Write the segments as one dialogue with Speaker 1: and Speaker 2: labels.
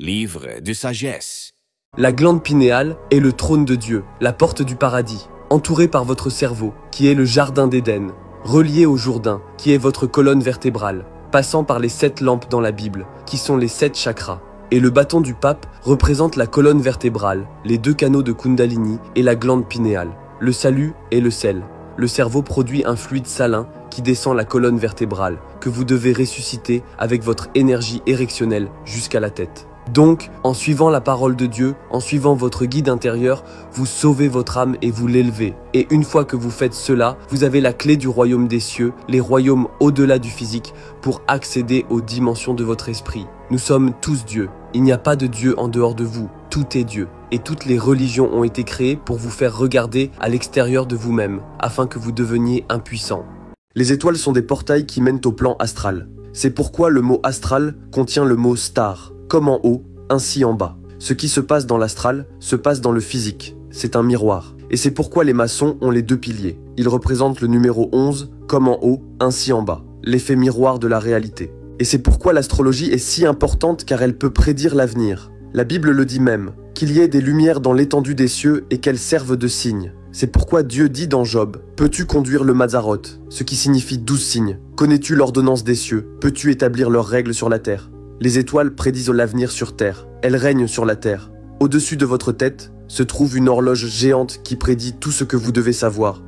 Speaker 1: Livre de sagesse.
Speaker 2: La glande pinéale est le trône de Dieu, la porte du paradis, entourée par votre cerveau, qui est le jardin d'Éden, relié au Jourdain, qui est votre colonne vertébrale, passant par les 7 lampes dans la Bible, qui sont les 7 chakras. Et le bâton du pape représente la colonne vertébrale, les 2 canaux de Kundalini et la glande pinéale, le salut et le sel. Le cerveau produit un fluide salin qui descend la colonne vertébrale, que vous devez ressusciter avec votre énergie érectionnelle jusqu'à la tête. Donc, en suivant la parole de Dieu, en suivant votre guide intérieur, vous sauvez votre âme et vous l'élevez. Et une fois que vous faites cela, vous avez la clé du royaume des cieux, les royaumes au-delà du physique, pour accéder aux dimensions de votre esprit. Nous sommes tous Dieu. Il n'y a pas de Dieu en dehors de vous. Tout est Dieu. Et toutes les religions ont été créées pour vous faire regarder à l'extérieur de vous-même, afin que vous deveniez impuissant. Les étoiles sont des portails qui mènent au plan astral. C'est pourquoi le mot astral contient le mot star. Comme en haut, ainsi en bas. Ce qui se passe dans l'astral se passe dans le physique. C'est un miroir. Et c'est pourquoi les maçons ont les 2 piliers. Ils représentent le numéro 11, comme en haut, ainsi en bas. L'effet miroir de la réalité. Et c'est pourquoi l'astrologie est si importante car elle peut prédire l'avenir. La Bible le dit même, qu'il y ait des lumières dans l'étendue des cieux et qu'elles servent de signes. C'est pourquoi Dieu dit dans Job, « Peux-tu conduire le Mazzaroth ?» Ce qui signifie 12 signes. « Connais-tu l'ordonnance des cieux ? Peux-tu établir leurs règles sur la terre ?» Les étoiles prédisent l'avenir sur Terre. Elles règnent sur la Terre. Au-dessus de votre tête se trouve une horloge géante qui prédit tout ce que vous devez savoir.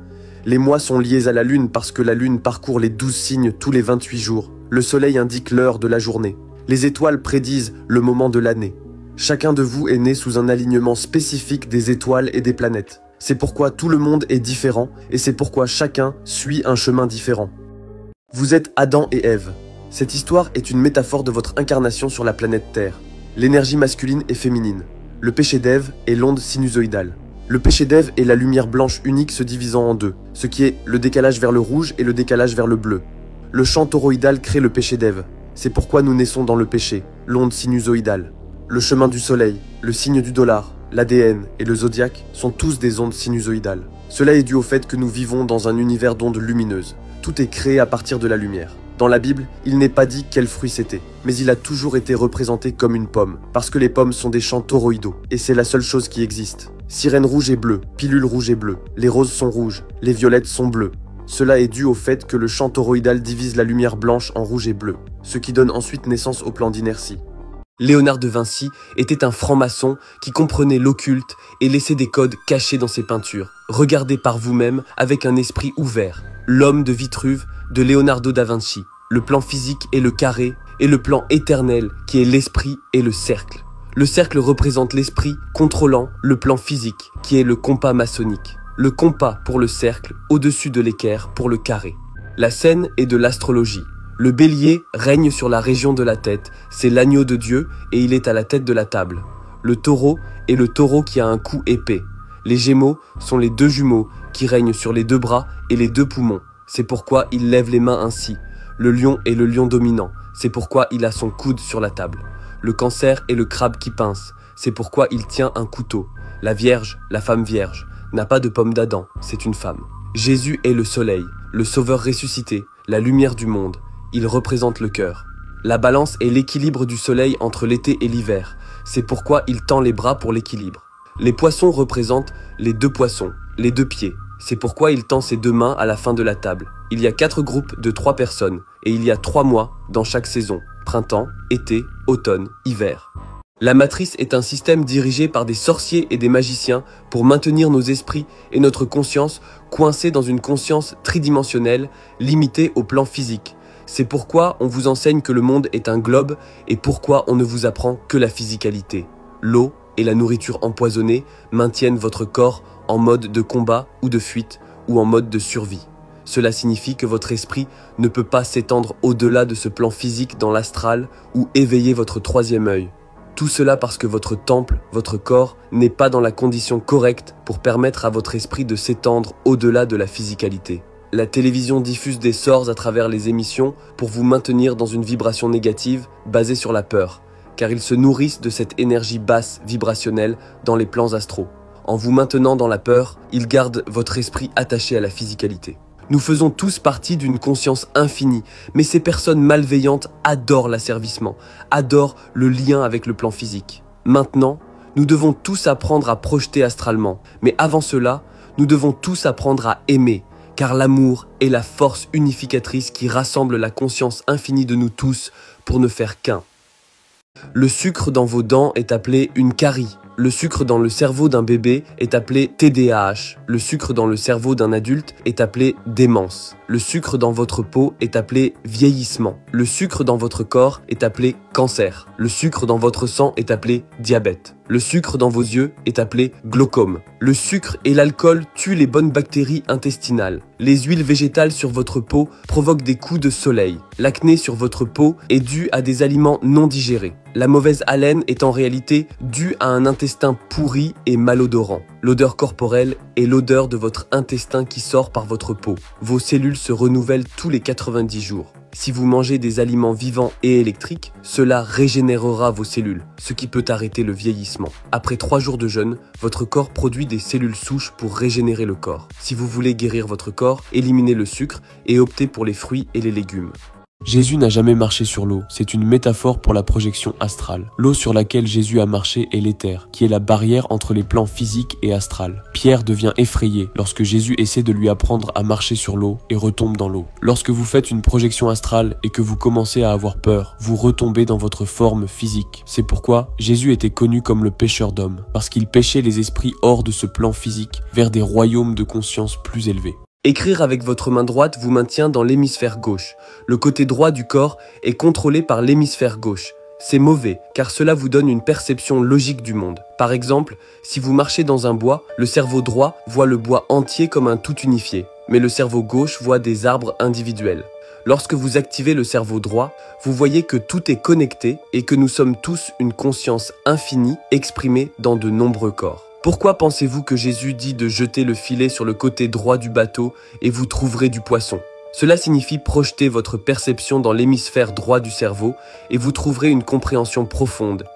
Speaker 2: Les mois sont liés à la Lune parce que la Lune parcourt les 12 signes tous les 28 jours. Le Soleil indique l'heure de la journée. Les étoiles prédisent le moment de l'année. Chacun de vous est né sous un alignement spécifique des étoiles et des planètes. C'est pourquoi tout le monde est différent et c'est pourquoi chacun suit un chemin différent. Vous êtes Adam et Ève. Cette histoire est une métaphore de votre incarnation sur la planète Terre. L'énergie masculine et féminine. Le péché d'Ève est l'onde sinusoïdale. Le péché d'Ève est la lumière blanche unique se divisant en 2, ce qui est le décalage vers le rouge et le décalage vers le bleu. Le champ toroïdal crée le péché d'Ève. C'est pourquoi nous naissons dans le péché, l'onde sinusoïdale. Le chemin du soleil, le signe du dollar, l'ADN et le zodiaque sont tous des ondes sinusoïdales. Cela est dû au fait que nous vivons dans un univers d'ondes lumineuses. Tout est créé à partir de la lumière. Dans la Bible, il n'est pas dit quel fruit c'était, mais il a toujours été représenté comme une pomme, parce que les pommes sont des champs toroïdaux, et c'est la seule chose qui existe. Sirène rouge est bleue, pilule rouge est bleue, les roses sont rouges, les violettes sont bleues. Cela est dû au fait que le champ toroïdal divise la lumière blanche en rouge et bleu, ce qui donne ensuite naissance au plan d'inertie. Léonard de Vinci était un franc-maçon qui comprenait l'occulte et laissait des codes cachés dans ses peintures. Regardez par vous-même avec un esprit ouvert. L'homme de Vitruve de Leonardo da Vinci. Le plan physique est le carré et le plan éternel qui est l'esprit et le cercle. Le cercle représente l'esprit contrôlant le plan physique qui est le compas maçonnique. Le compas pour le cercle au-dessus de l'équerre pour le carré. La scène est de l'astrologie. Le bélier règne sur la région de la tête, c'est l'agneau de Dieu et il est à la tête de la table. Le taureau est le taureau qui a un cou épais. Les gémeaux sont les 2 jumeaux qui règnent sur les 2 bras et les 2 poumons. C'est pourquoi il lève les mains ainsi. Le lion est le lion dominant, c'est pourquoi il a son coude sur la table. Le cancer est le crabe qui pince, c'est pourquoi il tient un couteau. La vierge, la femme vierge, n'a pas de pomme d'Adam, c'est une femme. Jésus est le soleil, le sauveur ressuscité, la lumière du monde. Il représente le cœur. La balance est l'équilibre du soleil entre l'été et l'hiver. C'est pourquoi il tend les bras pour l'équilibre. Les poissons représentent les 2 poissons, les 2 pieds. C'est pourquoi il tend ses 2 mains à la fin de la table. Il y a 4 groupes de 3 personnes et il y a 3 mois dans chaque saison. Printemps, été, automne, hiver. La matrice est un système dirigé par des sorciers et des magiciens pour maintenir nos esprits et notre conscience coincés dans une conscience tridimensionnelle limitée au plan physique. C'est pourquoi on vous enseigne que le monde est un globe et pourquoi on ne vous apprend que la physicalité. L'eau et la nourriture empoisonnée maintiennent votre corps en mode de combat ou de fuite ou en mode de survie. Cela signifie que votre esprit ne peut pas s'étendre au-delà de ce plan physique dans l'astral ou éveiller votre 3e œil. Tout cela parce que votre temple, votre corps, n'est pas dans la condition correcte pour permettre à votre esprit de s'étendre au-delà de la physicalité. La télévision diffuse des sorts à travers les émissions pour vous maintenir dans une vibration négative basée sur la peur, car ils se nourrissent de cette énergie basse vibrationnelle dans les plans astraux. En vous maintenant dans la peur, ils gardent votre esprit attaché à la physicalité. Nous faisons tous partie d'une conscience infinie, mais ces personnes malveillantes adorent l'asservissement, adorent le lien avec le plan physique. Maintenant, nous devons tous apprendre à projeter astralement, mais avant cela, nous devons tous apprendre à aimer, car l'amour est la force unificatrice qui rassemble la conscience infinie de nous tous pour ne faire qu'un. Le sucre dans vos dents est appelé une carie. Le sucre dans le cerveau d'un bébé est appelé TDAH. Le sucre dans le cerveau d'un adulte est appelé démence. Le sucre dans votre peau est appelé vieillissement. Le sucre dans votre corps est appelé cancer. Le sucre dans votre sang est appelé diabète. Le sucre dans vos yeux est appelé glaucome. Le sucre et l'alcool tuent les bonnes bactéries intestinales. Les huiles végétales sur votre peau provoquent des coups de soleil. L'acné sur votre peau est dû à des aliments non digérés. La mauvaise haleine est en réalité due à un intestin pourri et malodorant. L'odeur corporelle est l'odeur de votre intestin qui sort par votre peau. Vos cellules se renouvellent tous les 90 jours. Si vous mangez des aliments vivants et électriques, cela régénérera vos cellules, ce qui peut arrêter le vieillissement. Après 3 jours de jeûne, votre corps produit des cellules souches pour régénérer le corps. Si vous voulez guérir votre corps, éliminez le sucre et optez pour les fruits et les légumes. Jésus n'a jamais marché sur l'eau, c'est une métaphore pour la projection astrale. L'eau sur laquelle Jésus a marché est l'éther, qui est la barrière entre les plans physiques et astral. Pierre devient effrayé lorsque Jésus essaie de lui apprendre à marcher sur l'eau et retombe dans l'eau. Lorsque vous faites une projection astrale et que vous commencez à avoir peur, vous retombez dans votre forme physique. C'est pourquoi Jésus était connu comme le pêcheur d'hommes, parce qu'il pêchait les esprits hors de ce plan physique vers des royaumes de conscience plus élevés. Écrire avec votre main droite vous maintient dans l'hémisphère gauche. Le côté droit du corps est contrôlé par l'hémisphère gauche. C'est mauvais, car cela vous donne une perception logique du monde. Par exemple, si vous marchez dans un bois, le cerveau droit voit le bois entier comme un tout unifié, mais le cerveau gauche voit des arbres individuels. Lorsque vous activez le cerveau droit, vous voyez que tout est connecté et que nous sommes tous une conscience infinie exprimée dans de nombreux corps. Pourquoi pensez-vous que Jésus dit de jeter le filet sur le côté droit du bateau et vous trouverez du poisson? Cela signifie projeter votre perception dans l'hémisphère droit du cerveau et vous trouverez une compréhension profonde.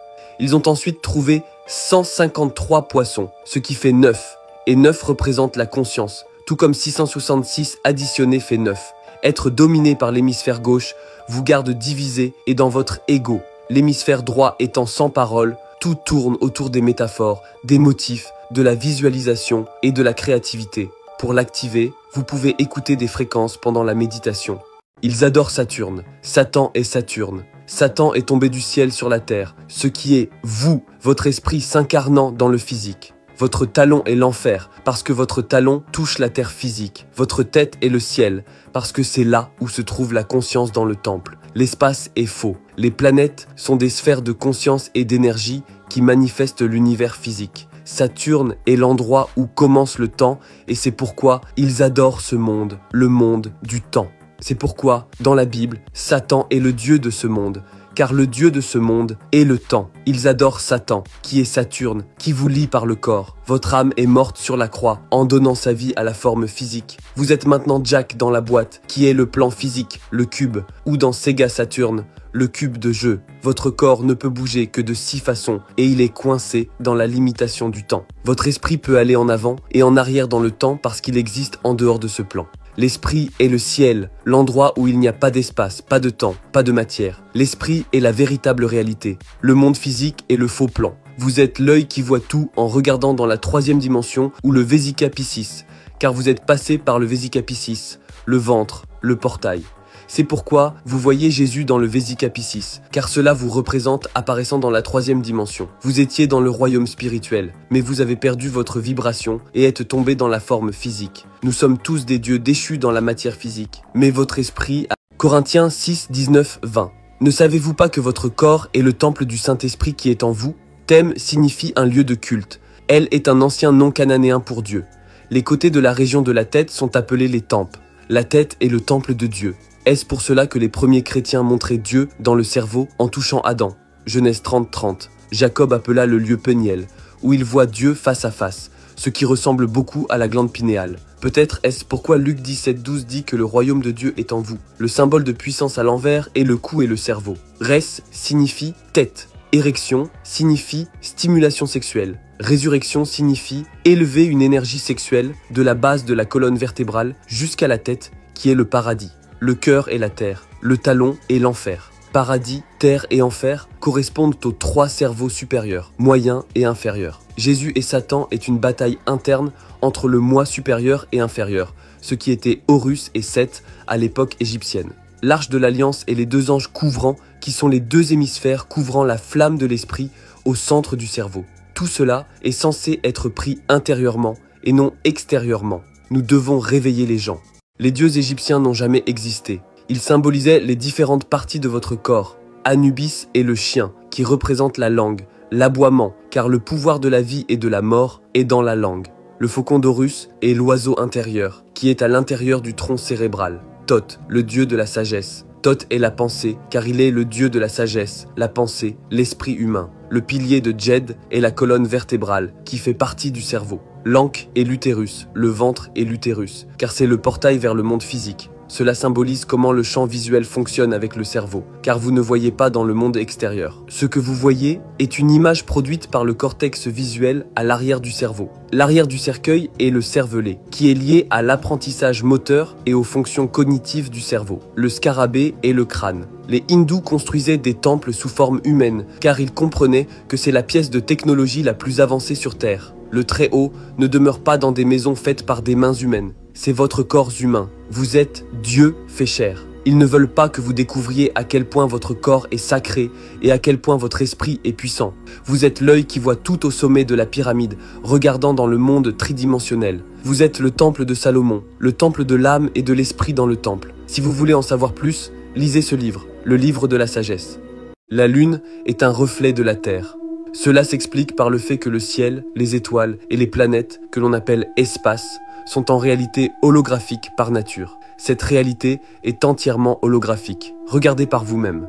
Speaker 2: Ils ont ensuite trouvé 153 poissons, ce qui fait 9, et 9 représente la conscience, tout comme 666 additionné fait 9. Être dominé par l'hémisphère gauche vous garde divisé et dans votre ego. L'hémisphère droit étant sans parole, tout tourne autour des métaphores, des motifs, de la visualisation et de la créativité. Pour l'activer, vous pouvez écouter des fréquences pendant la méditation. Ils adorent Saturne. Satan est Saturne. Satan est tombé du ciel sur la terre, ce qui est vous, votre esprit s'incarnant dans le physique. Votre talon est l'enfer, parce que votre talon touche la terre physique. Votre tête est le ciel, parce que c'est là où se trouve la conscience dans le temple. L'espace est faux. Les planètes sont des sphères de conscience et d'énergie qui manifestent l'univers physique. Saturne est l'endroit où commence le temps et c'est pourquoi ils adorent ce monde, le monde du temps. C'est pourquoi, dans la Bible, Satan est le dieu de ce monde, car le dieu de ce monde est le temps. Ils adorent Satan, qui est Saturne, qui vous lie par le corps. Votre âme est morte sur la croix, en donnant sa vie à la forme physique. Vous êtes maintenant Jack dans la boîte, qui est le plan physique, le cube, ou dans Sega Saturn, le cube de jeu. Votre corps ne peut bouger que de 6 façons, et il est coincé dans la limitation du temps. Votre esprit peut aller en avant et en arrière dans le temps parce qu'il existe en dehors de ce plan. L'esprit est le ciel, l'endroit où il n'y a pas d'espace, pas de temps, pas de matière. L'esprit est la véritable réalité. Le monde physique est le faux plan. Vous êtes l'œil qui voit tout en regardant dans la 3e dimension ou le Vesica Piscis, car vous êtes passé par le Vesica Piscis, le ventre, le portail. C'est pourquoi vous voyez Jésus dans le Vesica Piscis, car cela vous représente apparaissant dans la 3e dimension. Vous étiez dans le royaume spirituel, mais vous avez perdu votre vibration et êtes tombé dans la forme physique. Nous sommes tous des dieux déchus dans la matière physique, mais votre esprit a... Corinthiens 6, 19, 20. Ne savez-vous pas que votre corps est le temple du Saint-Esprit qui est en vous? Thème signifie un lieu de culte. Elle est un ancien nom cananéen pour Dieu. Les côtés de la région de la tête sont appelés les tempes. La tête est le temple de Dieu. Est-ce pour cela que les premiers chrétiens montraient Dieu dans le cerveau en touchant Adam? Genèse 30, 30. Jacob appela le lieu Peniel, où il voit Dieu face à face, ce qui ressemble beaucoup à la glande pinéale. Peut-être est-ce pourquoi Luc 17, 12 dit que le royaume de Dieu est en vous. Le symbole de puissance à l'envers est le cou et le cerveau. Res signifie tête. Érection signifie stimulation sexuelle. Résurrection signifie élever une énergie sexuelle de la base de la colonne vertébrale jusqu'à la tête, qui est le paradis. Le cœur est la terre, le talon est l'enfer. Paradis, terre et enfer correspondent aux 3 cerveaux supérieurs, moyens et inférieurs. Jésus et Satan est une bataille interne entre le moi supérieur et inférieur, ce qui était Horus et Seth à l'époque égyptienne. L'arche de l'Alliance et les 2 anges couvrants, qui sont les 2 hémisphères couvrant la flamme de l'esprit au centre du cerveau. Tout cela est censé être pris intérieurement et non extérieurement. Nous devons réveiller les gens. Les dieux égyptiens n'ont jamais existé. Ils symbolisaient les différentes parties de votre corps. Anubis est le chien, qui représente la langue, l'aboiement, car le pouvoir de la vie et de la mort est dans la langue. Le faucon d'Horus est l'oiseau intérieur, qui est à l'intérieur du tronc cérébral. Thoth, le dieu de la sagesse. Thoth est la pensée, car il est le dieu de la sagesse, la pensée, l'esprit humain. Le pilier de Djed est la colonne vertébrale, qui fait partie du cerveau. L'anque est l'utérus, le ventre est l'utérus, car c'est le portail vers le monde physique. Cela symbolise comment le champ visuel fonctionne avec le cerveau, car vous ne voyez pas dans le monde extérieur. Ce que vous voyez est une image produite par le cortex visuel à l'arrière du cerveau. L'arrière du cercueil est le cervelet, qui est lié à l'apprentissage moteur et aux fonctions cognitives du cerveau. Le scarabée est le crâne. Les hindous construisaient des temples sous forme humaine, car ils comprenaient que c'est la pièce de technologie la plus avancée sur Terre. Le Très-Haut ne demeure pas dans des maisons faites par des mains humaines. C'est votre corps humain. Vous êtes Dieu fait chair. Ils ne veulent pas que vous découvriez à quel point votre corps est sacré et à quel point votre esprit est puissant. Vous êtes l'œil qui voit tout au sommet de la pyramide, regardant dans le monde tridimensionnel. Vous êtes le temple de Salomon, le temple de l'âme et de l'esprit dans le temple. Si vous voulez en savoir plus, lisez ce livre, le livre de la sagesse. La lune est un reflet de la terre. Cela s'explique par le fait que le ciel, les étoiles et les planètes, que l'on appelle espace, sont en réalité holographiques par nature. Cette réalité est entièrement holographique. Regardez par vous-même.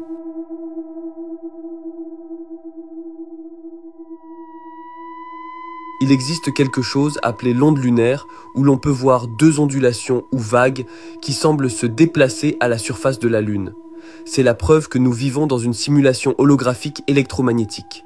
Speaker 2: Il existe quelque chose appelé l'onde lunaire où l'on peut voir 2 ondulations ou vagues qui semblent se déplacer à la surface de la Lune. C'est la preuve que nous vivons dans une simulation holographique électromagnétique.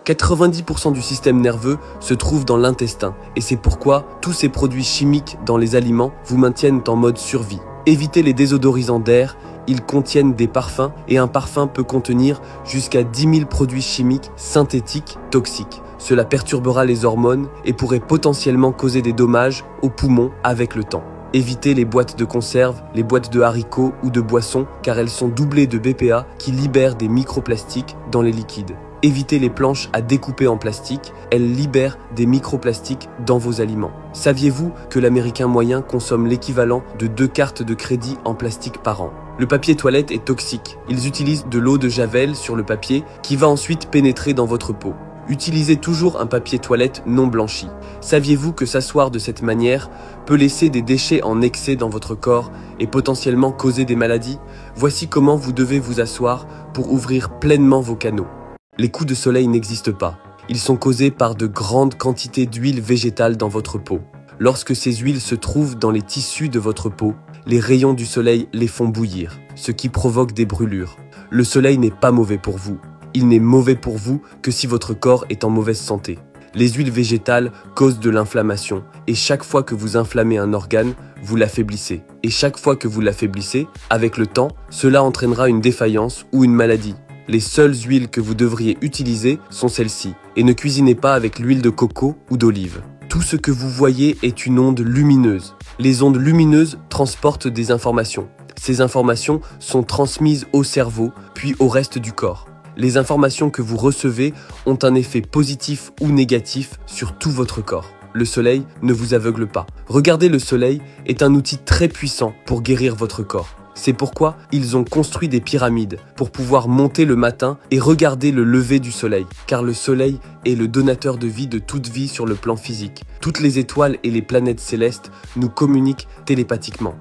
Speaker 2: « 90% du système nerveux se trouve dans l'intestin et c'est pourquoi tous ces produits chimiques dans les aliments vous maintiennent en mode survie. Évitez les désodorisants d'air, ils contiennent des parfums et un parfum peut contenir jusqu'à 10 000 produits chimiques synthétiques toxiques. Cela perturbera les hormones et pourrait potentiellement causer des dommages aux poumons avec le temps. Évitez les boîtes de conserve, les boîtes de haricots ou de boissons car elles sont doublées de BPA qui libèrent des microplastiques dans les liquides. Évitez les planches à découper en plastique, elles libèrent des microplastiques dans vos aliments. Saviez-vous que l'Américain moyen consomme l'équivalent de 2 cartes de crédit en plastique par an? Le papier toilette est toxique. Ils utilisent de l'eau de javel sur le papier qui va ensuite pénétrer dans votre peau. Utilisez toujours un papier toilette non blanchi. Saviez-vous que s'asseoir de cette manière peut laisser des déchets en excès dans votre corps et potentiellement causer des maladies? Voici comment vous devez vous asseoir pour ouvrir pleinement vos canaux. Les coups de soleil n'existent pas. Ils sont causés par de grandes quantités d'huile végétale dans votre peau. Lorsque ces huiles se trouvent dans les tissus de votre peau, les rayons du soleil les font bouillir, ce qui provoque des brûlures. Le soleil n'est pas mauvais pour vous. Il n'est mauvais pour vous que si votre corps est en mauvaise santé. Les huiles végétales causent de l'inflammation et chaque fois que vous inflammez un organe, vous l'affaiblissez. Et chaque fois que vous l'affaiblissez, avec le temps, cela entraînera une défaillance ou une maladie. Les seules huiles que vous devriez utiliser sont celles-ci. Et ne cuisinez pas avec l'huile de coco ou d'olive. Tout ce que vous voyez est une onde lumineuse. Les ondes lumineuses transportent des informations. Ces informations sont transmises au cerveau, puis au reste du corps. Les informations que vous recevez ont un effet positif ou négatif sur tout votre corps. Le soleil ne vous aveugle pas. Regarder le soleil est un outil très puissant pour guérir votre corps. C'est pourquoi ils ont construit des pyramides pour pouvoir monter le matin et regarder le lever du soleil. Car le soleil est le donateur de vie de toute vie sur le plan physique. Toutes les étoiles et les planètes célestes nous communiquent télépathiquement.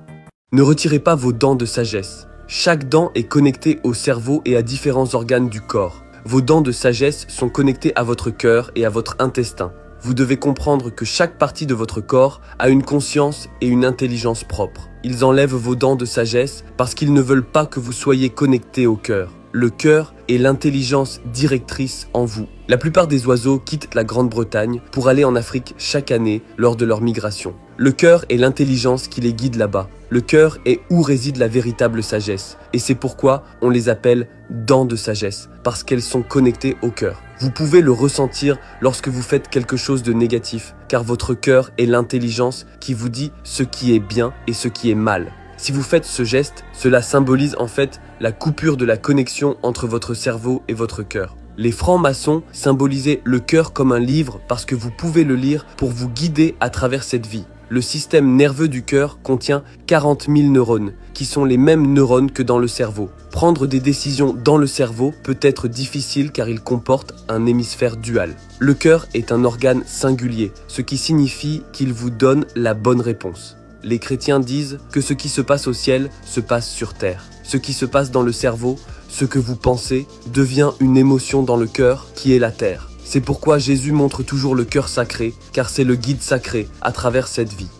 Speaker 2: Ne retirez pas vos dents de sagesse. Chaque dent est connectée au cerveau et à différents organes du corps. Vos dents de sagesse sont connectées à votre cœur et à votre intestin. Vous devez comprendre que chaque partie de votre corps a une conscience et une intelligence propres. Ils enlèvent vos dents de sagesse parce qu'ils ne veulent pas que vous soyez connecté au cœur. Le cœur est l'intelligence directrice en vous. La plupart des oiseaux quittent la Grande-Bretagne pour aller en Afrique chaque année lors de leur migration. Le cœur est l'intelligence qui les guide là-bas. Le cœur est où réside la véritable sagesse. Et c'est pourquoi on les appelle dents de sagesse, parce qu'elles sont connectées au cœur. Vous pouvez le ressentir lorsque vous faites quelque chose de négatif, car votre cœur est l'intelligence qui vous dit ce qui est bien et ce qui est mal. Si vous faites ce geste, cela symbolise en fait la coupure de la connexion entre votre cerveau et votre cœur. Les francs-maçons symbolisaient le cœur comme un livre parce que vous pouvez le lire pour vous guider à travers cette vie. Le système nerveux du cœur contient 40 000 neurones, qui sont les mêmes neurones que dans le cerveau. Prendre des décisions dans le cerveau peut être difficile car il comporte un hémisphère dual. Le cœur est un organe singulier, ce qui signifie qu'il vous donne la bonne réponse. Les chrétiens disent que ce qui se passe au ciel se passe sur terre. Ce qui se passe dans le cerveau, ce que vous pensez, devient une émotion dans le cœur qui est la terre. C'est pourquoi Jésus montre toujours le cœur sacré, car c'est le guide sacré à travers cette vie.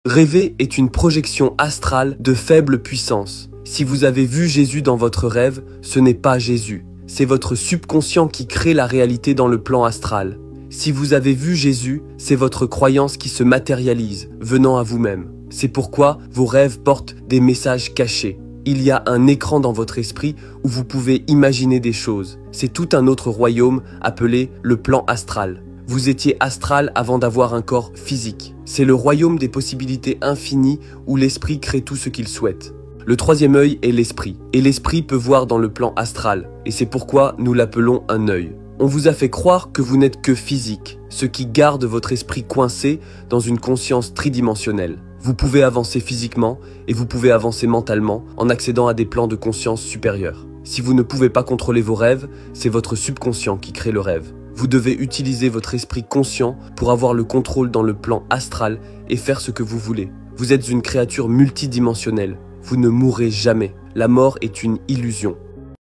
Speaker 2: Rêver est une projection astrale de faible puissance. Si vous avez vu Jésus dans votre rêve, ce n'est pas Jésus. C'est votre subconscient qui crée la réalité dans le plan astral. Si vous avez vu Jésus, c'est votre croyance qui se matérialise, venant à vous-même. C'est pourquoi vos rêves portent des messages cachés. Il y a un écran dans votre esprit où vous pouvez imaginer des choses. C'est tout un autre royaume appelé le plan astral. Vous étiez astral avant d'avoir un corps physique. C'est le royaume des possibilités infinies où l'esprit crée tout ce qu'il souhaite. Le troisième œil est l'esprit. Et l'esprit peut voir dans le plan astral. Et c'est pourquoi nous l'appelons un œil. On vous a fait croire que vous n'êtes que physique, ce qui garde votre esprit coincé dans une conscience tridimensionnelle. Vous pouvez avancer physiquement et vous pouvez avancer mentalement en accédant à des plans de conscience supérieurs. Si vous ne pouvez pas contrôler vos rêves, c'est votre subconscient qui crée le rêve. Vous devez utiliser votre esprit conscient pour avoir le contrôle dans le plan astral et faire ce que vous voulez. Vous êtes une créature multidimensionnelle. Vous ne mourrez jamais. La mort est une illusion.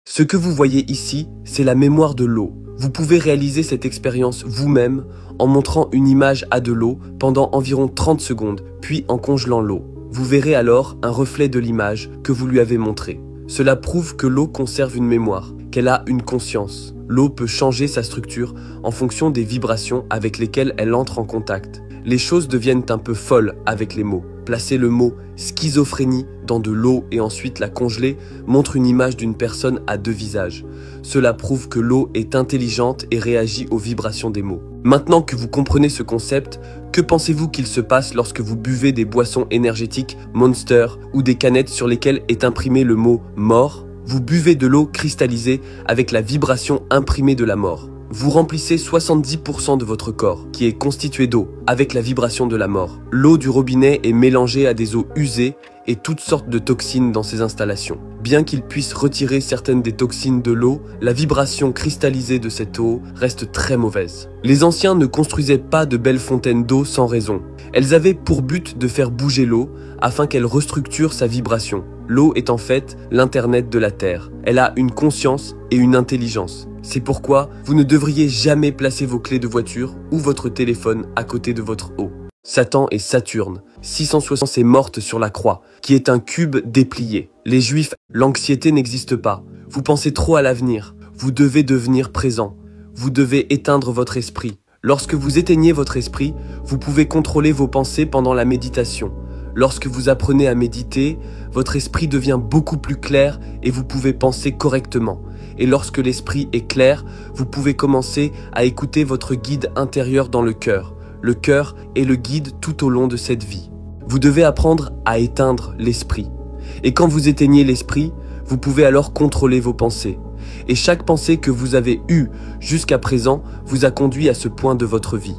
Speaker 2: Ce que vous voyez ici, c'est la mémoire de l'eau. Vous pouvez réaliser cette expérience vous-même en montrant une image à de l'eau pendant environ 30 secondes, puis en congelant l'eau. Vous verrez alors un reflet de l'image que vous lui avez montrée. Cela prouve que l'eau conserve une mémoire, qu'elle a une conscience. L'eau peut changer sa structure en fonction des vibrations avec lesquelles elle entre en contact. Les choses deviennent un peu folles avec les mots. Placer le mot « schizophrénie » dans de l'eau et ensuite la congeler montre une image d'une personne à deux visages. Cela prouve que l'eau est intelligente et réagit aux vibrations des mots. Maintenant que vous comprenez ce concept, que pensez-vous qu'il se passe lorsque vous buvez des boissons énergétiques Monster ou des canettes sur lesquelles est imprimé le mot « mort » ? Vous buvez de l'eau cristallisée avec la vibration imprimée de la mort. Vous remplissez 70% de votre corps, qui est constitué d'eau, avec la vibration de la mort. L'eau du robinet est mélangée à des eaux usées et toutes sortes de toxines dans ces installations. Bien qu'il puisse retirer certaines des toxines de l'eau, la vibration cristallisée de cette eau reste très mauvaise. Les anciens ne construisaient pas de belles fontaines d'eau sans raison. Elles avaient pour but de faire bouger l'eau afin qu'elle restructure sa vibration. L'eau est en fait l'internet de la Terre. Elle a une conscience et une intelligence. C'est pourquoi vous ne devriez jamais placer vos clés de voiture ou votre téléphone à côté de votre eau. Satan et Saturne, 660 est morte sur la croix, qui est un cube déplié. Les Juifs, l'anxiété n'existe pas. Vous pensez trop à l'avenir. Vous devez devenir présent. Vous devez éteindre votre esprit. Lorsque vous éteignez votre esprit, vous pouvez contrôler vos pensées pendant la méditation. Lorsque vous apprenez à méditer, votre esprit devient beaucoup plus clair et vous pouvez penser correctement. Et lorsque l'esprit est clair, vous pouvez commencer à écouter votre guide intérieur dans le cœur. Le cœur est le guide tout au long de cette vie. Vous devez apprendre à éteindre l'esprit. Et quand vous éteignez l'esprit, vous pouvez alors contrôler vos pensées. Et chaque pensée que vous avez eue jusqu'à présent vous a conduit à ce point de votre vie.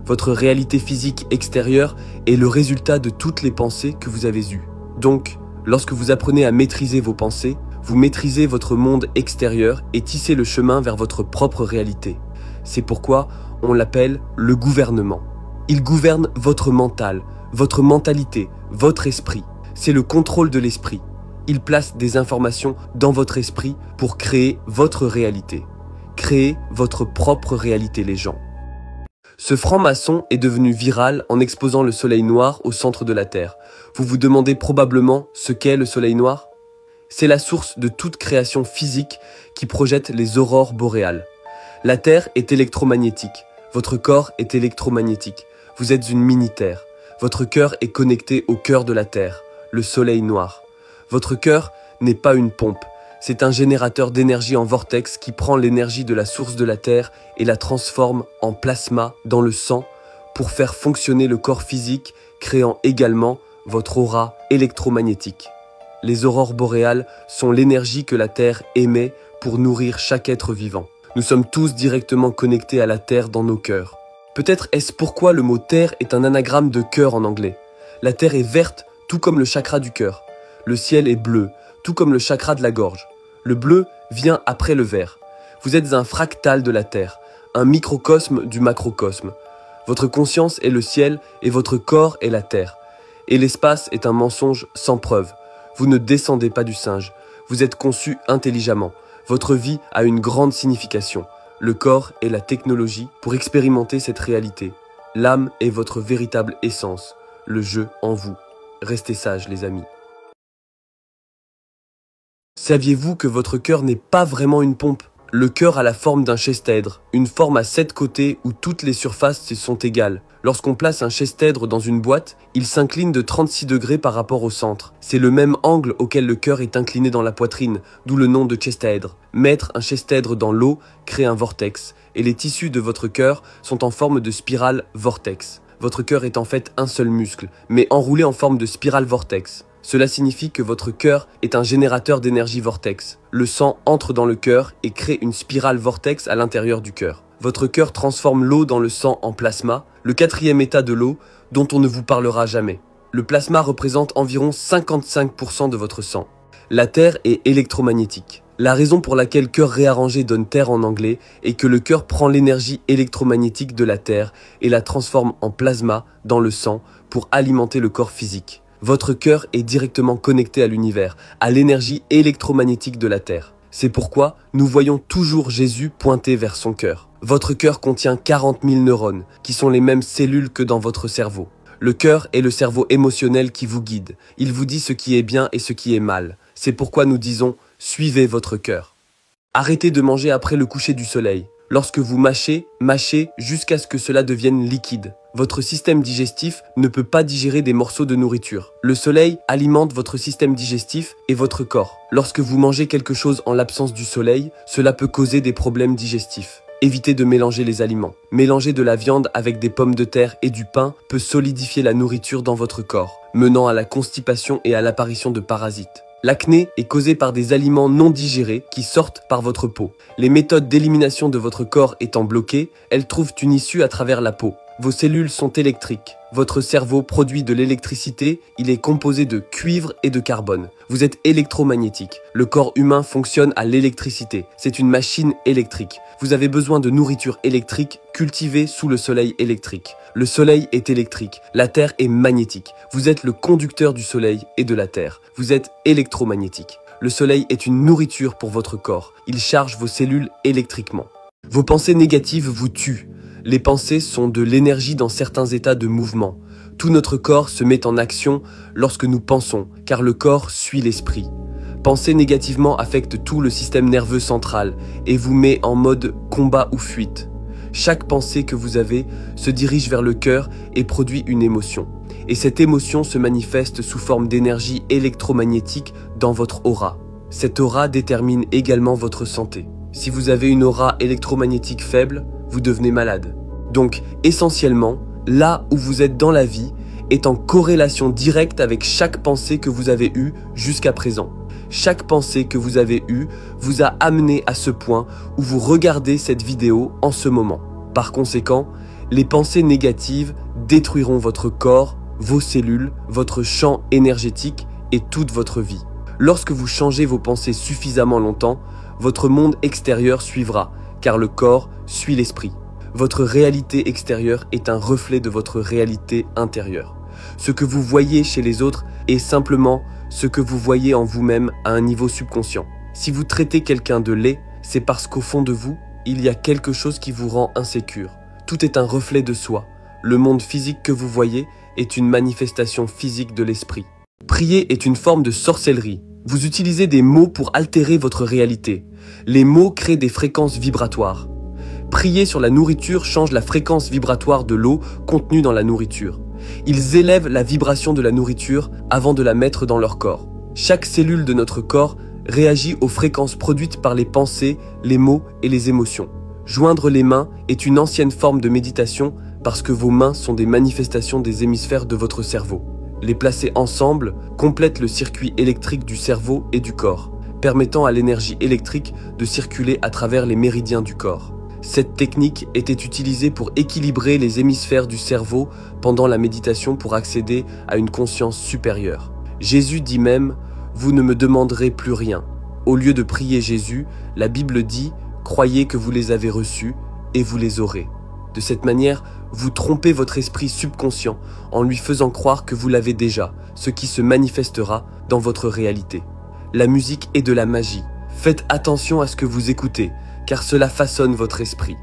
Speaker 2: Votre réalité physique extérieure est le résultat de toutes les pensées que vous avez eues. Donc, lorsque vous apprenez à maîtriser vos pensées, vous maîtrisez votre monde extérieur et tissez le chemin vers votre propre réalité. C'est pourquoi on l'appelle le gouvernement. Il gouverne votre mental, votre mentalité, votre esprit. C'est le contrôle de l'esprit. Il place des informations dans votre esprit pour créer votre réalité. Créer votre propre réalité, les gens. Ce franc-maçon est devenu viral en exposant le soleil noir au centre de la Terre. Vous vous demandez probablement ce qu'est le soleil noir? C'est la source de toute création physique qui projette les aurores boréales. La Terre est électromagnétique. Votre corps est électromagnétique. Vous êtes une mini-Terre. Votre cœur est connecté au cœur de la Terre, le soleil noir. Votre cœur n'est pas une pompe. C'est un générateur d'énergie en vortex qui prend l'énergie de la source de la Terre et la transforme en plasma dans le sang pour faire fonctionner le corps physique, créant également votre aura électromagnétique. Les aurores boréales sont l'énergie que la Terre émet pour nourrir chaque être vivant. Nous sommes tous directement connectés à la Terre dans nos cœurs. Peut-être est-ce pourquoi le mot Terre est un anagramme de cœur en anglais. La Terre est verte, tout comme le chakra du cœur. Le ciel est bleu, tout comme le chakra de la gorge. Le bleu vient après le vert. Vous êtes un fractal de la Terre, un microcosme du macrocosme. Votre conscience est le ciel et votre corps est la Terre. Et l'espace est un mensonge sans preuve. Vous ne descendez pas du singe. Vous êtes conçu intelligemment. Votre vie a une grande signification. Le corps est la technologie pour expérimenter cette réalité. L'âme est votre véritable essence. Le jeu en vous. Restez sages, les amis. Saviez-vous que votre cœur n'est pas vraiment une pompe? Le cœur a la forme d'un chestèdre, une forme à 7 côtés où toutes les surfaces sont égales. Lorsqu'on place un chestèdre dans une boîte, il s'incline de 36 degrés par rapport au centre. C'est le même angle auquel le cœur est incliné dans la poitrine, d'où le nom de chestèdre. Mettre un chestèdre dans l'eau crée un vortex, et les tissus de votre cœur sont en forme de spirale vortex. Votre cœur est en fait un seul muscle, mais enroulé en forme de spirale vortex. Cela signifie que votre cœur est un générateur d'énergie vortex. Le sang entre dans le cœur et crée une spirale vortex à l'intérieur du cœur. Votre cœur transforme l'eau dans le sang en plasma, le 4e état de l'eau dont on ne vous parlera jamais. Le plasma représente environ 55% de votre sang. La Terre est électromagnétique. La raison pour laquelle cœur réarrangé donne Terre en anglais est que le cœur prend l'énergie électromagnétique de la Terre et la transforme en plasma dans le sang pour alimenter le corps physique. Votre cœur est directement connecté à l'univers, à l'énergie électromagnétique de la Terre. C'est pourquoi nous voyons toujours Jésus pointer vers son cœur. Votre cœur contient 40 000 neurones, qui sont les mêmes cellules que dans votre cerveau. Le cœur est le cerveau émotionnel qui vous guide. Il vous dit ce qui est bien et ce qui est mal. C'est pourquoi nous disons « Suivez votre cœur ». Arrêtez de manger après le coucher du soleil. Lorsque vous mâchez, mâchez jusqu'à ce que cela devienne liquide. Votre système digestif ne peut pas digérer des morceaux de nourriture. Le soleil alimente votre système digestif et votre corps. Lorsque vous mangez quelque chose en l'absence du soleil, cela peut causer des problèmes digestifs. Évitez de mélanger les aliments. Mélanger de la viande avec des pommes de terre et du pain peut solidifier la nourriture dans votre corps, menant à la constipation et à l'apparition de parasites. L'acné est causé par des aliments non digérés qui sortent par votre peau. Les méthodes d'élimination de votre corps étant bloquées, elles trouvent une issue à travers la peau. Vos cellules sont électriques. Votre cerveau produit de l'électricité, il est composé de cuivre et de carbone. Vous êtes électromagnétique. Le corps humain fonctionne à l'électricité. C'est une machine électrique. Vous avez besoin de nourriture électrique cultivée sous le soleil électrique. Le soleil est électrique. La Terre est magnétique. Vous êtes le conducteur du soleil et de la Terre. Vous êtes électromagnétique. Le soleil est une nourriture pour votre corps. Il charge vos cellules électriquement. Vos pensées négatives vous tuent. Les pensées sont de l'énergie dans certains états de mouvement. Tout notre corps se met en action lorsque nous pensons, car le corps suit l'esprit. Penser négativement affecte tout le système nerveux central et vous met en mode combat ou fuite. Chaque pensée que vous avez se dirige vers le cœur et produit une émotion. Et cette émotion se manifeste sous forme d'énergie électromagnétique dans votre aura. Cette aura détermine également votre santé. Si vous avez une aura électromagnétique faible, vous devenez malade. Donc, essentiellement, là où vous êtes dans la vie est en corrélation directe avec chaque pensée que vous avez eue jusqu'à présent. Chaque pensée que vous avez eue vous a amené à ce point où vous regardez cette vidéo en ce moment. Par conséquent, les pensées négatives détruiront votre corps, vos cellules, votre champ énergétique et toute votre vie. Lorsque vous changez vos pensées suffisamment longtemps, votre monde extérieur suivra, car le corps suit l'esprit. Votre réalité extérieure est un reflet de votre réalité intérieure. Ce que vous voyez chez les autres est simplement ce que vous voyez en vous-même à un niveau subconscient. Si vous traitez quelqu'un de laid, c'est parce qu'au fond de vous, il y a quelque chose qui vous rend insécure. Tout est un reflet de soi. Le monde physique que vous voyez est une manifestation physique de l'esprit. Prier est une forme de sorcellerie. Vous utilisez des mots pour altérer votre réalité. Les mots créent des fréquences vibratoires. Prier sur la nourriture change la fréquence vibratoire de l'eau contenue dans la nourriture. Ils élèvent la vibration de la nourriture avant de la mettre dans leur corps. Chaque cellule de notre corps réagit aux fréquences produites par les pensées, les mots et les émotions. Joindre les mains est une ancienne forme de méditation parce que vos mains sont des manifestations des hémisphères de votre cerveau. Les placer ensemble complète le circuit électrique du cerveau et du corps, permettant à l'énergie électrique de circuler à travers les méridiens du corps. Cette technique était utilisée pour équilibrer les hémisphères du cerveau pendant la méditation pour accéder à une conscience supérieure. Jésus dit même « Vous ne me demanderez plus rien ». Au lieu de prier Jésus, la Bible dit « Croyez que vous les avez reçus et vous les aurez ». De cette manière, vous trompez votre esprit subconscient en lui faisant croire que vous l'avez déjà, ce qui se manifestera dans votre réalité. La musique est de la magie. Faites attention à ce que vous écoutez, car cela façonne votre esprit.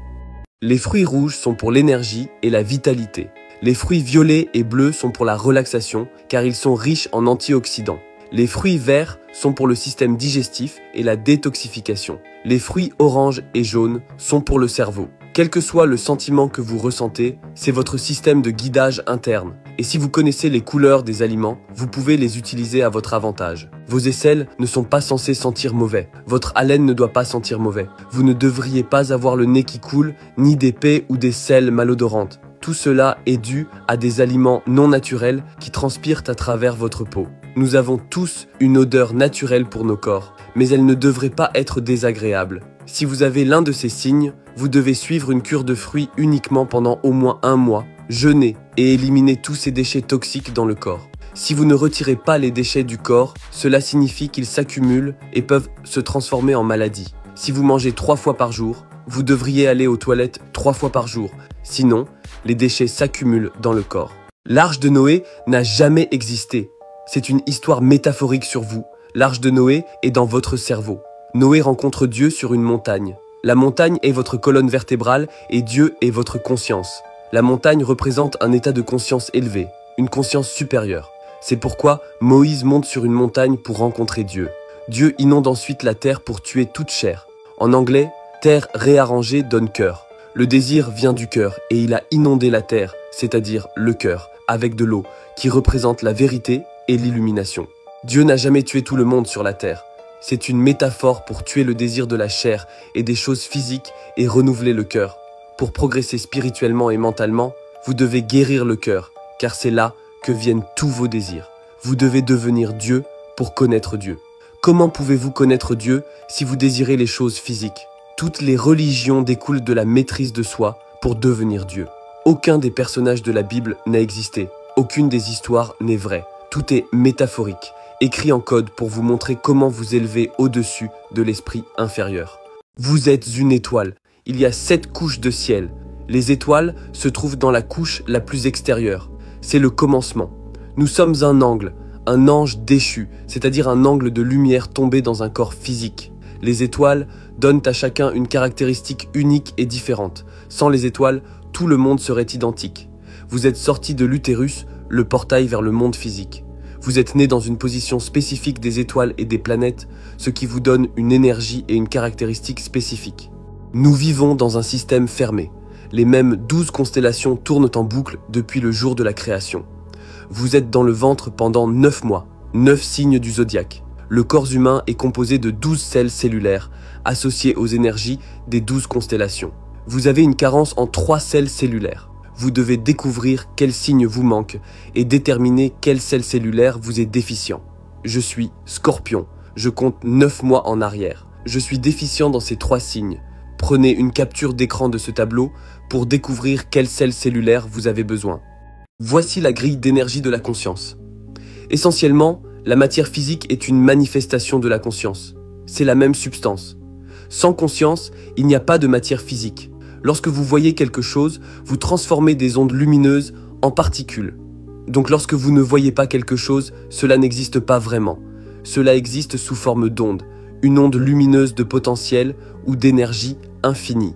Speaker 2: Les fruits rouges sont pour l'énergie et la vitalité. Les fruits violets et bleus sont pour la relaxation, car ils sont riches en antioxydants. Les fruits verts sont pour le système digestif et la détoxification. Les fruits oranges et jaunes sont pour le cerveau. Quel que soit le sentiment que vous ressentez, c'est votre système de guidage interne. Et si vous connaissez les couleurs des aliments, vous pouvez les utiliser à votre avantage. Vos aisselles ne sont pas censées sentir mauvais. Votre haleine ne doit pas sentir mauvais. Vous ne devriez pas avoir le nez qui coule, ni des paix ou des selles malodorantes. Tout cela est dû à des aliments non naturels qui transpirent à travers votre peau. Nous avons tous une odeur naturelle pour nos corps, mais elle ne devrait pas être désagréable. Si vous avez l'un de ces signes, vous devez suivre une cure de fruits uniquement pendant au moins 1 mois, jeûner et éliminer tous ces déchets toxiques dans le corps. Si vous ne retirez pas les déchets du corps, cela signifie qu'ils s'accumulent et peuvent se transformer en maladie. Si vous mangez 3 fois par jour, vous devriez aller aux toilettes 3 fois par jour. Sinon, les déchets s'accumulent dans le corps. L'arche de Noé n'a jamais existé. C'est une histoire métaphorique sur vous. L'arche de Noé est dans votre cerveau. Noé rencontre Dieu sur une montagne. La montagne est votre colonne vertébrale et Dieu est votre conscience. La montagne représente un état de conscience élevé, une conscience supérieure. C'est pourquoi Moïse monte sur une montagne pour rencontrer Dieu. Dieu inonde ensuite la terre pour tuer toute chair. En anglais, terre réarrangée donne cœur. Le désir vient du cœur et il a inondé la terre, c'est-à-dire le cœur, avec de l'eau, qui représente la vérité et l'illumination. Dieu n'a jamais tué tout le monde sur la terre. C'est une métaphore pour tuer le désir de la chair et des choses physiques et renouveler le cœur. Pour progresser spirituellement et mentalement, vous devez guérir le cœur, car c'est là que viennent tous vos désirs. Vous devez devenir Dieu pour connaître Dieu. Comment pouvez-vous connaître Dieu si vous désirez les choses physiques? Toutes les religions découlent de la maîtrise de soi pour devenir Dieu. Aucun des personnages de la Bible n'a existé. Aucune des histoires n'est vraie. Tout est métaphorique, écrit en code pour vous montrer comment vous élever au-dessus de l'esprit inférieur. Vous êtes une étoile. Il y a 7 couches de ciel. Les étoiles se trouvent dans la couche la plus extérieure. C'est le commencement. Nous sommes un ange déchu, c'est-à-dire un angle de lumière tombé dans un corps physique. Les étoiles donnent à chacun une caractéristique unique et différente. Sans les étoiles, tout le monde serait identique. Vous êtes sorti de l'utérus, le portail vers le monde physique. Vous êtes né dans une position spécifique des étoiles et des planètes, ce qui vous donne une énergie et une caractéristique spécifique. Nous vivons dans un système fermé. Les mêmes 12 constellations tournent en boucle depuis le jour de la création. Vous êtes dans le ventre pendant 9 mois, 9 signes du zodiaque. Le corps humain est composé de 12 cells cellulaires, associées aux énergies des 12 constellations. Vous avez une carence en 3 cells cellulaires. Vous devez découvrir quel signe vous manque et déterminer quel cell cellulaire vous est déficient. Je suis Scorpion. Je compte 9 mois en arrière. Je suis déficient dans ces 3 signes. Prenez une capture d'écran de ce tableau pour découvrir quel cell cellulaire vous avez besoin. Voici la grille d'énergie de la conscience. Essentiellement, la matière physique est une manifestation de la conscience. C'est la même substance. Sans conscience, il n'y a pas de matière physique. Lorsque vous voyez quelque chose, vous transformez des ondes lumineuses en particules. Donc lorsque vous ne voyez pas quelque chose, cela n'existe pas vraiment. Cela existe sous forme d'onde, une onde lumineuse de potentiel ou d'énergie infinie.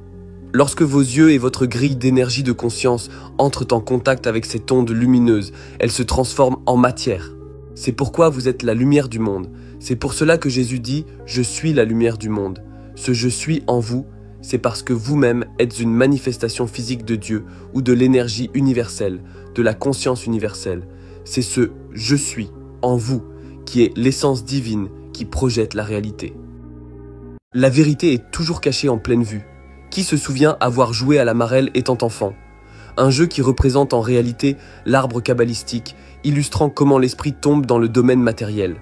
Speaker 2: Lorsque vos yeux et votre grille d'énergie de conscience entrent en contact avec cette onde lumineuse, elle se transforme en matière. C'est pourquoi vous êtes la lumière du monde. C'est pour cela que Jésus dit « Je suis la lumière du monde ». Ce « Je suis » en vous, c'est parce que vous-même êtes une manifestation physique de Dieu ou de l'énergie universelle, de la conscience universelle. C'est ce « Je suis » en vous qui est l'essence divine qui projette la réalité. La vérité est toujours cachée en pleine vue. Qui se souvient avoir joué à la marelle étant enfant? Un jeu qui représente en réalité l'arbre kabbalistique, illustrant comment l'esprit tombe dans le domaine matériel.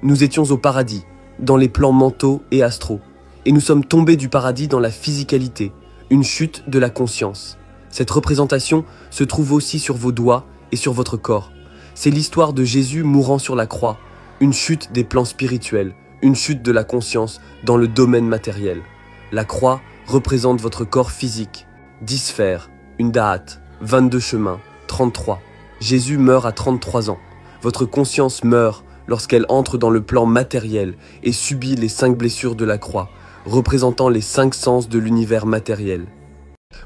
Speaker 2: Nous étions au paradis, dans les plans mentaux et astraux, et nous sommes tombés du paradis dans la physicalité, une chute de la conscience. Cette représentation se trouve aussi sur vos doigts et sur votre corps. C'est l'histoire de Jésus mourant sur la croix, une chute des plans spirituels, une chute de la conscience dans le domaine matériel. La croix représente votre corps physique, 10 sphères, une da'at, 22 chemins, 33. Jésus meurt à 33 ans. Votre conscience meurt lorsqu'elle entre dans le plan matériel et subit les 5 blessures de la croix, représentant les 5 sens de l'univers matériel.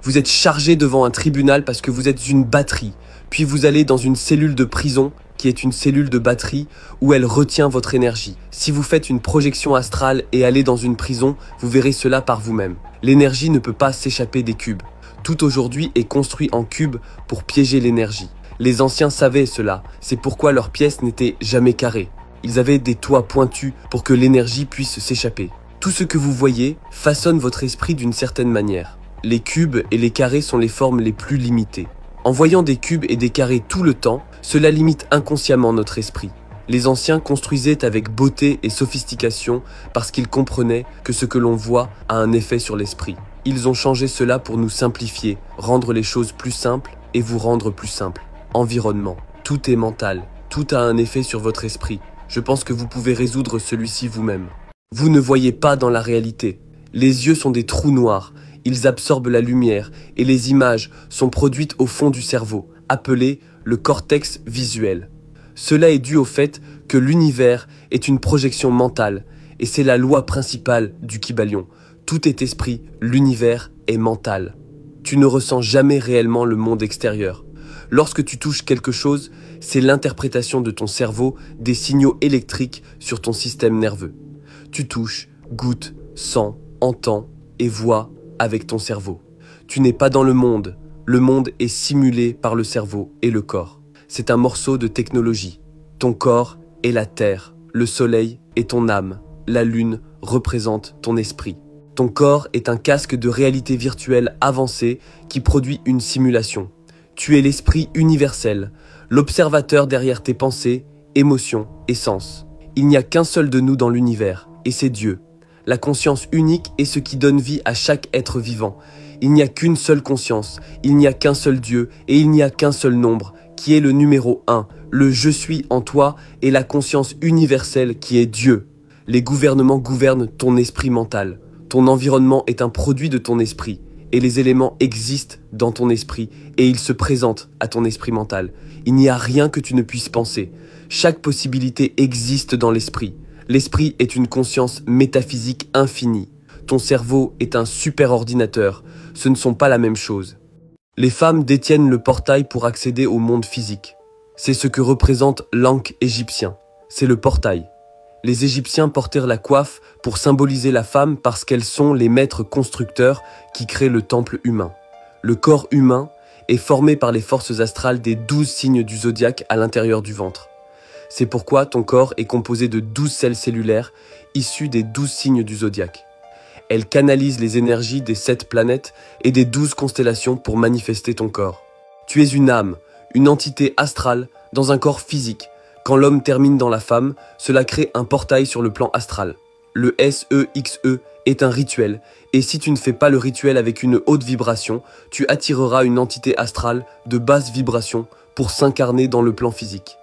Speaker 2: Vous êtes chargé devant un tribunal parce que vous êtes une batterie, puis vous allez dans une cellule de prison qui est une cellule de batterie où elle retient votre énergie. Si vous faites une projection astrale et allez dans une prison, vous verrez cela par vous-même. L'énergie ne peut pas s'échapper des cubes. Tout aujourd'hui est construit en cubes pour piéger l'énergie. Les anciens savaient cela, c'est pourquoi leurs pièces n'étaient jamais carrées. Ils avaient des toits pointus pour que l'énergie puisse s'échapper. Tout ce que vous voyez façonne votre esprit d'une certaine manière. Les cubes et les carrés sont les formes les plus limitées. En voyant des cubes et des carrés tout le temps, cela limite inconsciemment notre esprit. Les anciens construisaient avec beauté et sophistication parce qu'ils comprenaient que ce que l'on voit a un effet sur l'esprit. Ils ont changé cela pour nous simplifier, rendre les choses plus simples et vous rendre plus simples. Environnement, tout est mental, tout a un effet sur votre esprit. Je pense que vous pouvez résoudre celui-ci vous-même. Vous ne voyez pas dans la réalité. Les yeux sont des trous noirs. Ils absorbent la lumière et les images sont produites au fond du cerveau, appelé le cortex visuel. Cela est dû au fait que l'univers est une projection mentale et c'est la loi principale du Kybalion. Tout est esprit, l'univers est mental. Tu ne ressens jamais réellement le monde extérieur. Lorsque tu touches quelque chose, c'est l'interprétation de ton cerveau des signaux électriques sur ton système nerveux. Tu touches, goûtes, sens, entends et vois avec ton cerveau. Tu n'es pas dans le monde est simulé par le cerveau et le corps. C'est un morceau de technologie. Ton corps est la terre, le soleil est ton âme, la lune représente ton esprit. Ton corps est un casque de réalité virtuelle avancée qui produit une simulation. Tu es l'esprit universel, l'observateur derrière tes pensées, émotions et sens. Il n'y a qu'un seul de nous dans l'univers, et c'est Dieu. La conscience unique est ce qui donne vie à chaque être vivant. Il n'y a qu'une seule conscience, il n'y a qu'un seul Dieu et il n'y a qu'un seul nombre, qui est le numéro 1. Le « Je suis » en toi est la conscience universelle qui est Dieu. Les gouvernements gouvernent ton esprit mental. Ton environnement est un produit de ton esprit. Et les éléments existent dans ton esprit et ils se présentent à ton esprit mental. Il n'y a rien que tu ne puisses penser. Chaque possibilité existe dans l'esprit. L'esprit est une conscience métaphysique infinie. Ton cerveau est un super ordinateur. Ce ne sont pas la même chose. Les femmes détiennent le portail pour accéder au monde physique. C'est ce que représente l'Ankh égyptien. C'est le portail. Les Égyptiens portèrent la coiffe pour symboliser la femme parce qu'elles sont les maîtres constructeurs qui créent le temple humain. Le corps humain est formé par les forces astrales des 12 signes du zodiaque à l'intérieur du ventre. C'est pourquoi ton corps est composé de 12 cellules cellulaires issues des 12 signes du zodiaque. Elles canalisent les énergies des 7 planètes et des 12 constellations pour manifester ton corps. Tu es une âme, une entité astrale dans un corps physique. Quand l'homme termine dans la femme, cela crée un portail sur le plan astral. Le SEXE est un rituel, et si tu ne fais pas le rituel avec une haute vibration, tu attireras une entité astrale de basse vibration pour s'incarner dans le plan physique.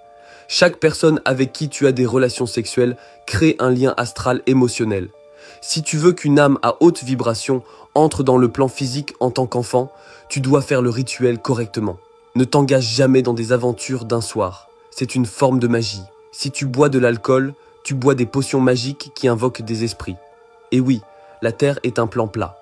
Speaker 2: Chaque personne avec qui tu as des relations sexuelles crée un lien astral émotionnel. Si tu veux qu'une âme à haute vibration entre dans le plan physique en tant qu'enfant, tu dois faire le rituel correctement. Ne t'engage jamais dans des aventures d'un soir. C'est une forme de magie. Si tu bois de l'alcool, tu bois des potions magiques qui invoquent des esprits. Et oui, la Terre est un plan plat.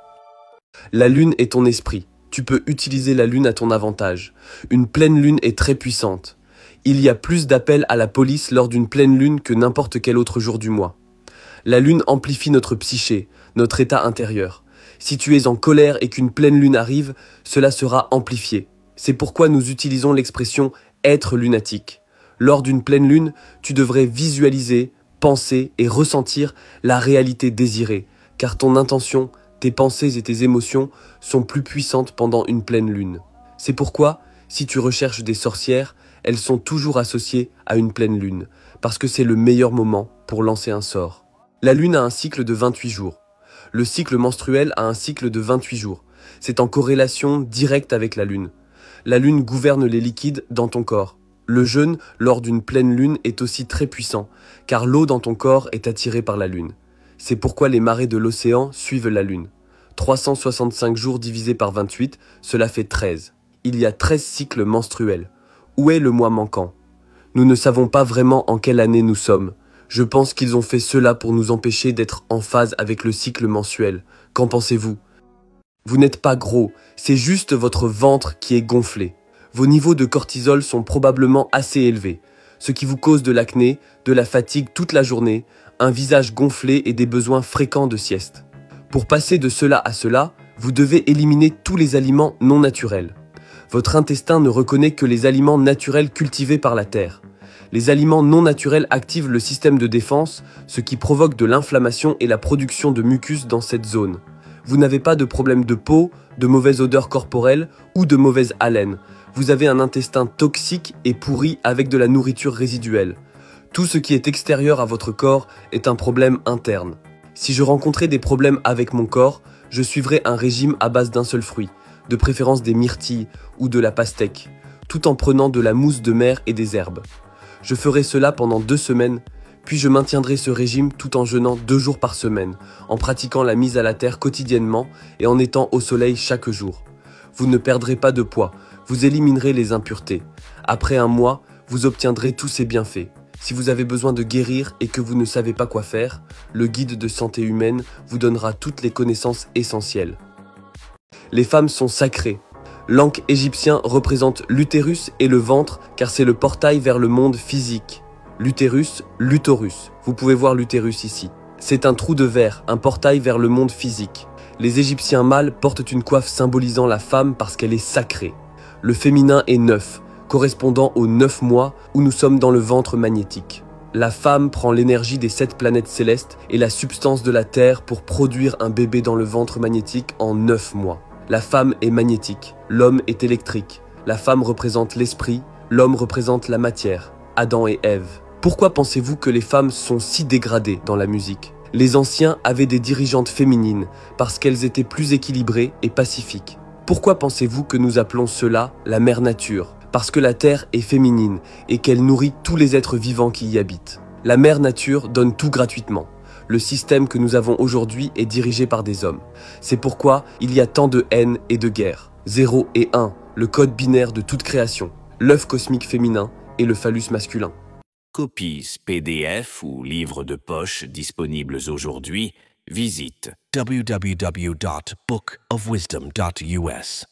Speaker 2: La lune est ton esprit. Tu peux utiliser la lune à ton avantage. Une pleine lune est très puissante. Il y a plus d'appels à la police lors d'une pleine lune que n'importe quel autre jour du mois. La lune amplifie notre psyché, notre état intérieur. Si tu es en colère et qu'une pleine lune arrive, cela sera amplifié. C'est pourquoi nous utilisons l'expression « être lunatique ». Lors d'une pleine lune, tu devrais visualiser, penser et ressentir la réalité désirée, car ton intention, tes pensées et tes émotions sont plus puissantes pendant une pleine lune. C'est pourquoi, si tu recherches des sorcières, elles sont toujours associées à une pleine lune, parce que c'est le meilleur moment pour lancer un sort. La lune a un cycle de 28 jours. Le cycle menstruel a un cycle de 28 jours. C'est en corrélation directe avec la lune. La lune gouverne les liquides dans ton corps. Le jeûne lors d'une pleine lune est aussi très puissant, car l'eau dans ton corps est attirée par la lune. C'est pourquoi les marées de l'océan suivent la lune. 365 jours divisé par 28, cela fait 13. Il y a 13 cycles menstruels. Où est le mois manquant? Nous ne savons pas vraiment en quelle année nous sommes. Je pense qu'ils ont fait cela pour nous empêcher d'être en phase avec le cycle mensuel. Qu'en pensez-vous? Vous n'êtes pas gros, c'est juste votre ventre qui est gonflé. Vos niveaux de cortisol sont probablement assez élevés, ce qui vous cause de l'acné, de la fatigue toute la journée, un visage gonflé et des besoins fréquents de sieste. Pour passer de cela à cela, vous devez éliminer tous les aliments non naturels. Votre intestin ne reconnaît que les aliments naturels cultivés par la terre. Les aliments non naturels activent le système de défense, ce qui provoque de l'inflammation et la production de mucus dans cette zone. Vous n'avez pas de problème de peau, de mauvaise odeur corporelle ou de mauvaise haleine. Vous avez un intestin toxique et pourri avec de la nourriture résiduelle. Tout ce qui est extérieur à votre corps est un problème interne. Si je rencontrais des problèmes avec mon corps, je suivrais un régime à base d'un seul fruit, de préférence des myrtilles ou de la pastèque, tout en prenant de la mousse de mer et des herbes. Je ferai cela pendant 2 semaines, puis je maintiendrai ce régime tout en jeûnant 2 jours par semaine, en pratiquant la mise à la terre quotidiennement et en étant au soleil chaque jour. Vous ne perdrez pas de poids, vous éliminerez les impuretés. Après un mois, vous obtiendrez tous ces bienfaits. Si vous avez besoin de guérir et que vous ne savez pas quoi faire, le guide de santé humaine vous donnera toutes les connaissances essentielles. Les femmes sont sacrées. L'ankh égyptien représente l'utérus et le ventre car c'est le portail vers le monde physique. L'utérus, l'utorus. Vous pouvez voir l'utérus ici. C'est un trou de verre, un portail vers le monde physique. Les Égyptiens mâles portent une coiffe symbolisant la femme parce qu'elle est sacrée. Le féminin est 9, correspondant aux 9 mois où nous sommes dans le ventre magnétique. La femme prend l'énergie des 7 planètes célestes et la substance de la Terre pour produire un bébé dans le ventre magnétique en 9 mois. La femme est magnétique, l'homme est électrique. La femme représente l'esprit, l'homme représente la matière, Adam et Ève. Pourquoi pensez-vous que les femmes sont si dégradées dans la musique? Les anciens avaient des dirigeantes féminines parce qu'elles étaient plus équilibrées et pacifiques. Pourquoi pensez-vous que nous appelons cela la mère nature? Parce que la terre est féminine et qu'elle nourrit tous les êtres vivants qui y habitent. La mère nature donne tout gratuitement. Le système que nous avons aujourd'hui est dirigé par des hommes. C'est pourquoi il y a tant de haine et de guerre. 0 et 1, le code binaire de toute création, l'œuf cosmique féminin et le phallus masculin.
Speaker 1: Copies PDF ou livres de poche disponibles aujourd'hui, visite www.bookofwisdom.us.